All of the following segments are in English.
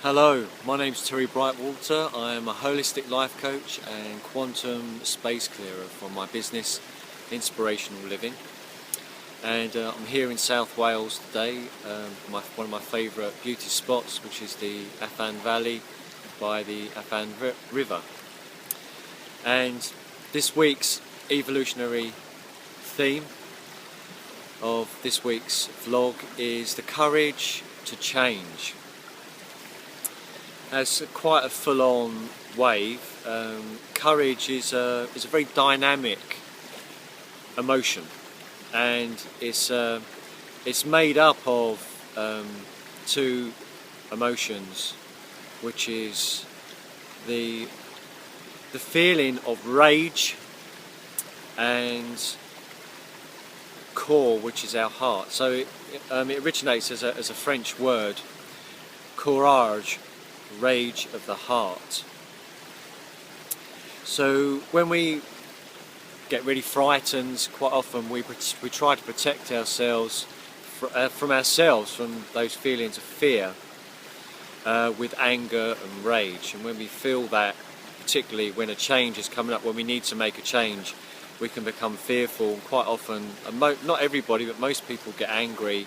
Hello, my name's Terry Brightwater. I am a holistic life coach and quantum space clearer for my business, Inspirational Living. And I'm here in South Wales today, one of my favourite beauty spots, which is the Afan Valley by the Afan River. And this week's evolutionary theme of this week's vlog is the courage to change. As quite a full-on wave, courage is a very dynamic emotion, and it's made up of two emotions, which is the feeling of rage and core, which is our heart. So it originates as a French word, courage, rage of the heart. So when we get really frightened, quite often we try to protect ourselves from those feelings of fear with anger and rage. And when we feel that, particularly when a change is coming up, when we need to make a change, we can become fearful, and quite often, not everybody, but most people get angry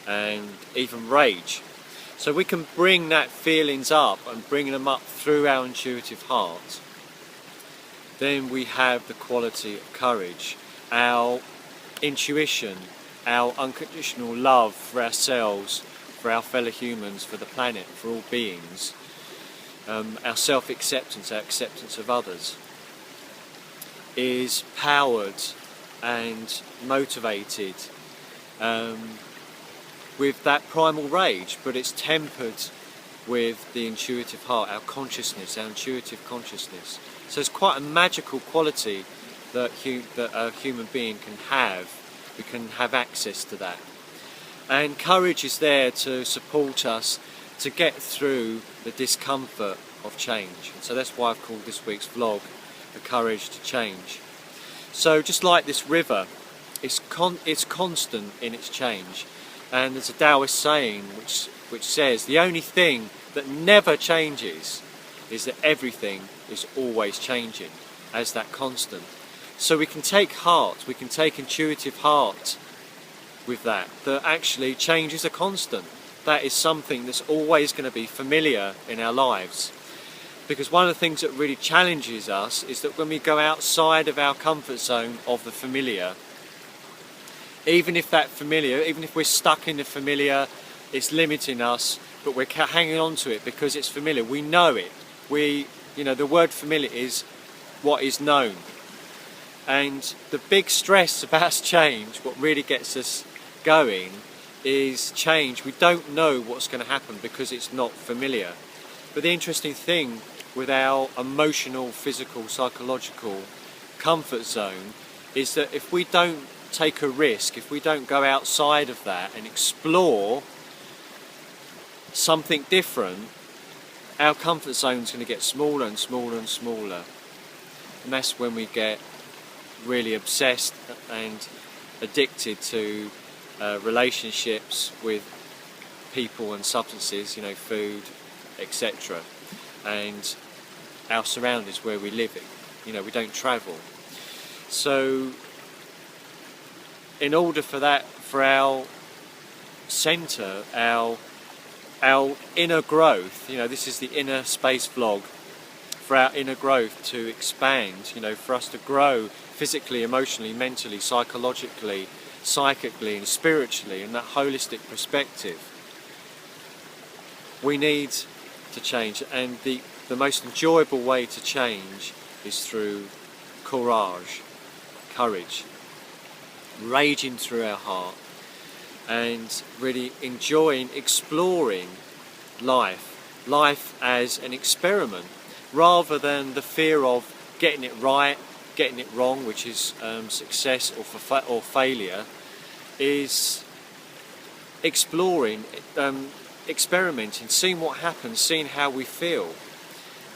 and even rage. So we can bring that feelings up and bring them up through our intuitive heart. Then we have the quality of courage, our intuition, our unconditional love for ourselves, for our fellow humans, for the planet, for all beings, our self-acceptance, our acceptance of others, is powered and motivated with that primal rage, but it's tempered with the intuitive heart, our consciousness, our intuitive consciousness. So it's quite a magical quality that a human being can have. We can have access to that. And courage is there to support us to get through the discomfort of change. And so that's why I've called this week's vlog, The Courage to Change. So just like this river, it's constant in its change. And there's a Taoist saying which says the only thing that never changes is that everything is always changing as that constant. So we can take heart, we can take intuitive heart with that actually change is a constant. That is something that's always going to be familiar in our lives. Because one of the things that really challenges us is that when we go outside of our comfort zone of the familiar, even if we're stuck in the familiar, it's limiting us, but we're hanging on to it because it's familiar. We know it. The word familiar is what is known. And the big stress about change, what really gets us going, is change. We don't know what's going to happen because it's not familiar. But the interesting thing with our emotional, physical, psychological comfort zone is that if we don't take a risk, if we don't go outside of that and explore something different, our comfort zone is going to get smaller and smaller and smaller. And that's when we get really obsessed and addicted to relationships with people and substances, food, etc. And our surroundings where we live in. We don't travel. So in order for our centre, our inner growth, this is the inner space vlog, for our inner growth to expand, for us to grow physically, emotionally, mentally, psychologically, psychically and spiritually in that holistic perspective, we need to change. And the most enjoyable way to change is through courage, raging through our heart and really enjoying, exploring life as an experiment, rather than the fear of getting it right, getting it wrong, which is success or failure. Is exploring, experimenting, seeing what happens, seeing how we feel,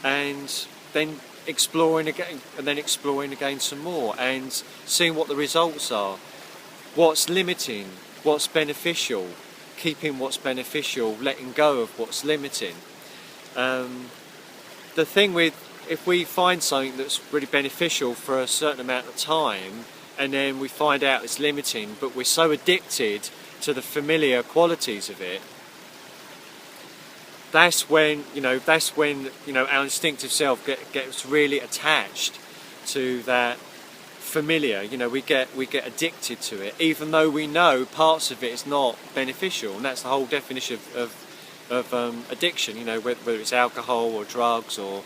and then exploring again, and then exploring again some more, and seeing what the results are, what's limiting, what's beneficial, keeping what's beneficial, letting go of what's limiting. The thing with, if we find something that's really beneficial for a certain amount of time and then we find out it's limiting, but we're so addicted to the familiar qualities of it, that's when our instinctive self gets really attached to that familiar. We get addicted to it, even though we know parts of it is not beneficial, and that's the whole definition of addiction. Whether it's alcohol or drugs or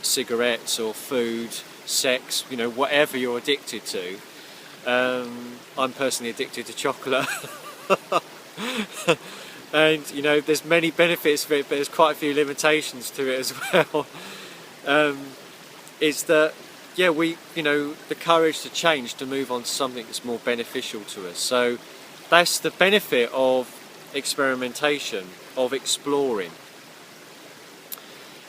cigarettes or food, sex, whatever you're addicted to. I'm personally addicted to chocolate. And there's many benefits of it, but there's quite a few limitations to it as well. Is that the courage to change, to move on to something that's more beneficial to us. So that's the benefit of experimentation, of exploring.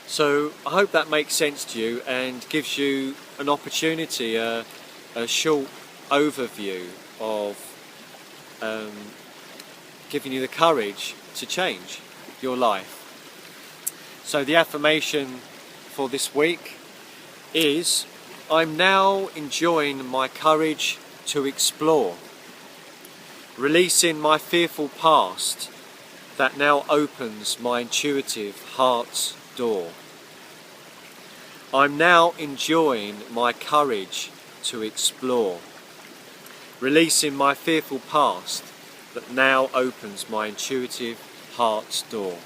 So I hope that makes sense to you and gives you an opportunity, a short overview of giving you the courage to change your life. So the affirmation for this week is, I'm now enjoying my courage to explore, releasing my fearful past that now opens my intuitive heart's door. I'm now enjoying my courage to explore, releasing my fearful past that now opens my intuitive heart's door.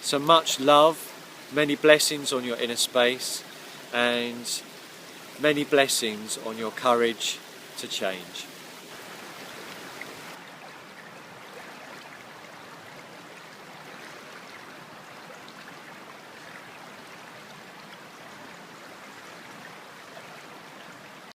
So much love, many blessings on your inner space, and many blessings on your courage to change.